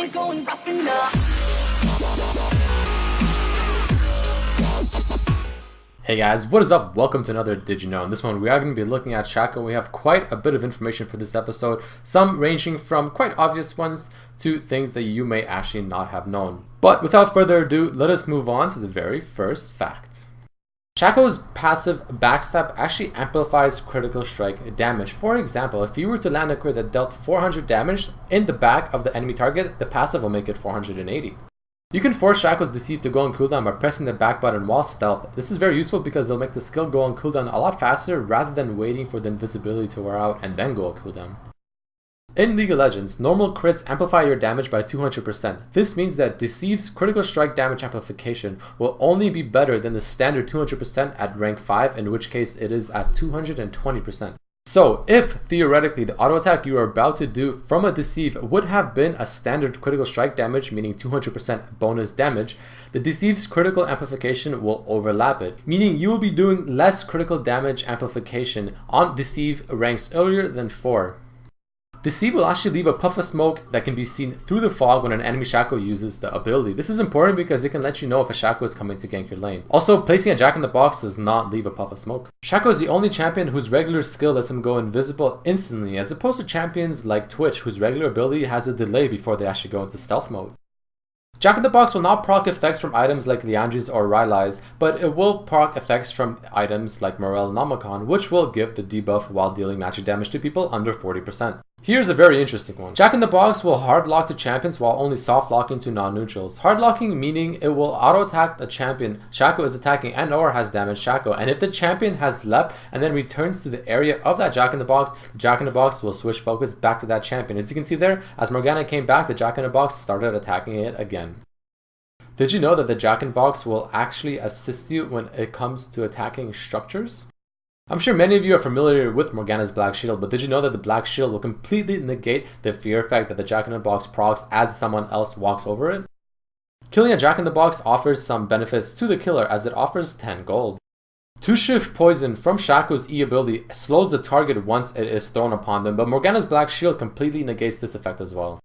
we're going rough enough. Hey guys, what is up? Welcome to another Did You Know? In this one we are going to be looking at Shaco. We have quite a bit of information for this episode, some ranging from quite obvious ones to things that you may actually not have known. But without further ado, let us move on to the very first fact. Shaco's passive backstab actually amplifies critical strike damage. For example, if you were to land a crit that dealt 400 damage in the back of the enemy target, the passive will make it 480. You can force Shaco's Deceive to go on cooldown by pressing the back button while stealth. This is very useful because it'll make the skill go on cooldown a lot faster rather than waiting for the invisibility to wear out and then go on cooldown. In League of Legends, normal crits amplify your damage by 200%. This means that Deceive's critical strike damage amplification will only be better than the standard 200% at rank 5, in which case it is at 220%. So, if theoretically the auto attack you are about to do from a Deceive would have been a standard critical strike damage, meaning 200% bonus damage, the Deceive's critical amplification will overlap it, meaning you will be doing less critical damage amplification on Deceive ranks earlier than 4. Deceive will actually leave a puff of smoke that can be seen through the fog when an enemy Shaco uses the ability. This is important because it can let you know if a Shaco is coming to gank your lane. Also, placing a Jack-in-the-Box does not leave a puff of smoke. Shaco is the only champion whose regular skill lets him go invisible instantly, as opposed to champions like Twitch whose regular ability has a delay before they actually go into stealth mode. Jack-in-the-Box will not proc effects from items like Liandry's or Rylai's, but it will proc effects from items like Morel Namacon, which will give the debuff while dealing magic damage to people under 40%. Here's a very interesting one. Jack-in-the-Box will hard lock to champions while only soft locking to non-neutrals. Hard locking meaning it will auto attack the champion Shaco is attacking and or has damaged Shaco, and if the champion has left and then returns to the area of that Jack-in-the-Box, the Jack-in-the-Box will switch focus back to that champion. As you can see there, as Morgana came back, the Jack-in-the-Box started attacking it again. Did you know that the Jack-in-the-Box will actually assist you when it comes to attacking structures? I'm sure many of you are familiar with Morgana's Black Shield, but did you know that the Black Shield will completely negate the fear effect that the Jack-in-the-Box procs as someone else walks over it? Killing a Jack-in-the-Box offers some benefits to the killer as it offers 10 gold. 2-shift poison from Shaco's E ability slows the target once it is thrown upon them, but Morgana's Black Shield completely negates this effect as well.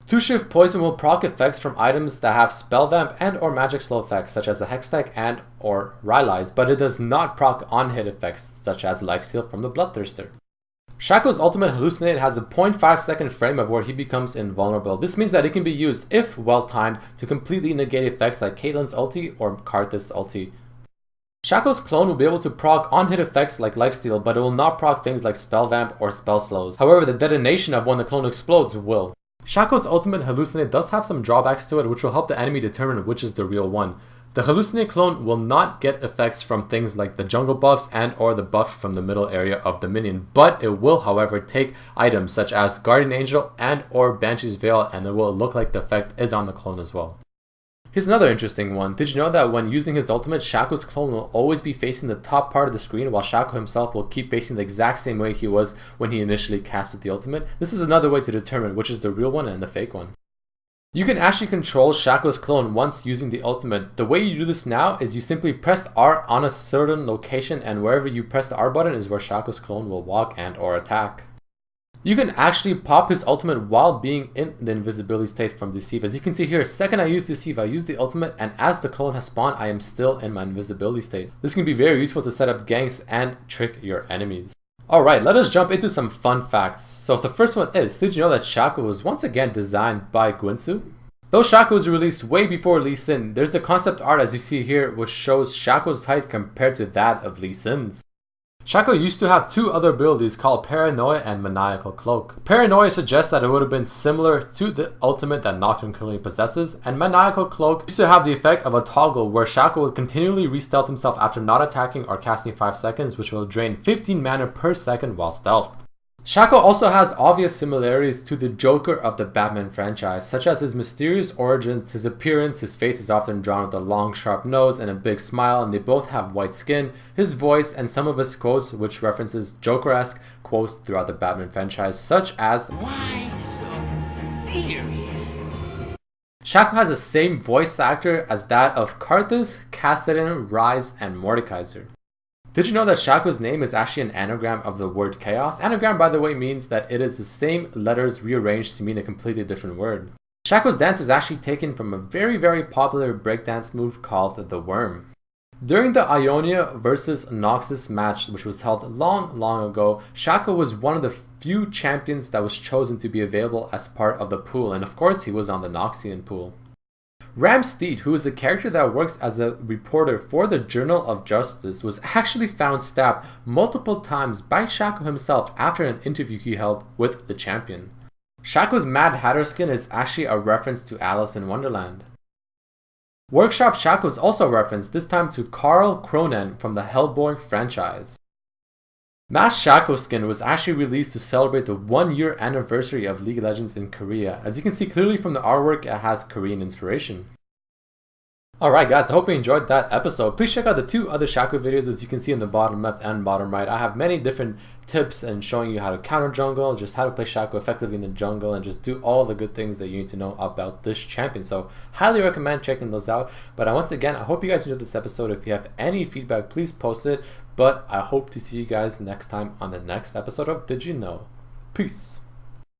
2-shift poison will proc effects from items that have spell vamp and or magic slow effects such as the Hextech and or Rylai's, but it does not proc on hit effects such as lifesteal from the Bloodthirster. Shaco's ultimate Hallucinate has a 0.5 second frame of where he becomes invulnerable. This means that it can be used, if well timed, to completely negate effects like Caitlyn's ulti or Karthus' ulti. Shaco's clone will be able to proc on hit effects like lifesteal, but it will not proc things like spell vamp or spell slows. However, the detonation of when the clone explodes will. Shaco's ultimate Hallucinate does have some drawbacks to it which will help the enemy determine which is the real one. The Hallucinate clone will not get effects from things like the jungle buffs and or the buff from the middle area of the minion, but it will however take items such as Guardian Angel and or Banshee's Veil, and it will look like the effect is on the clone as well. Here's another interesting one. Did you know that when using his ultimate, Shaco's clone will always be facing the top part of the screen while Shaco himself will keep facing the exact same way he was when he initially casted the ultimate? This is another way to determine which is the real one and the fake one. You can actually control Shaco's clone once using the ultimate. The way you do this now is you simply press R on a certain location, and wherever you press the R button is where Shaco's clone will walk and or attack. You can actually pop his ultimate while being in the invisibility state from Deceive. As you can see here, second I use Deceive, I use the ultimate, and as the clone has spawned, I am still in my invisibility state. This can be very useful to set up ganks and trick your enemies. Alright, let us jump into some fun facts. So the first one is, did you know that Shaco was once again designed by Guinsoo? Though Shaco was released way before Lee Sin, there's the concept art as you see here which shows Shaco's height compared to that of Lee Sin's. Shaco used to have two other abilities called Paranoia and Maniacal Cloak. Paranoia suggests that it would have been similar to the ultimate that Nocturne currently possesses, and Maniacal Cloak used to have the effect of a toggle where Shaco would continually re-stealth himself after not attacking or casting 5 seconds, which will drain 15 mana per second while stealthed. Shaco also has obvious similarities to the Joker of the Batman franchise, such as his mysterious origins, his appearance. His face is often drawn with a long sharp nose and a big smile, and they both have white skin, his voice, and some of his quotes which references Joker-esque quotes throughout the Batman franchise, such as "Why so serious?" Shaco has the same voice actor as that of Karthus, Kassadin, Ryze, and Mordekaiser. Did you know that Shaco's name is actually an anagram of the word chaos? Anagram, by the way, means that it is the same letters rearranged to mean a completely different word. Shaco's dance is actually taken from a very popular breakdance move called the worm. During the Ionia versus Noxus match, which was held long ago, Shaco was one of the few champions that was chosen to be available as part of the pool, and of course he was on the Noxian pool. Ram Steed, who is a character that works as a reporter for the Journal of Justice, was actually found stabbed multiple times by Shaco himself after an interview he held with the champion. Shaco's Mad Hatter skin is actually a reference to Alice in Wonderland. Workshop Shaco is also referenced, this time to Carl Cronin from the Hellboy franchise. Mass Shaco skin was actually released to celebrate the 1-year anniversary of League of Legends in Korea. As you can see clearly from the artwork, it has Korean inspiration. Alright guys, I hope you enjoyed that episode. Please check out the 2 other Shaco videos as you can see in the bottom left and bottom right. I have many different tips and showing you how to counter jungle, just how to play Shaco effectively in the jungle, and just do all the good things that you need to know about this champion. So highly recommend checking those out. But once again, I hope you guys enjoyed this episode. If you have any feedback, please post it. But I hope to see you guys next time on the next episode of Did You Know? Peace.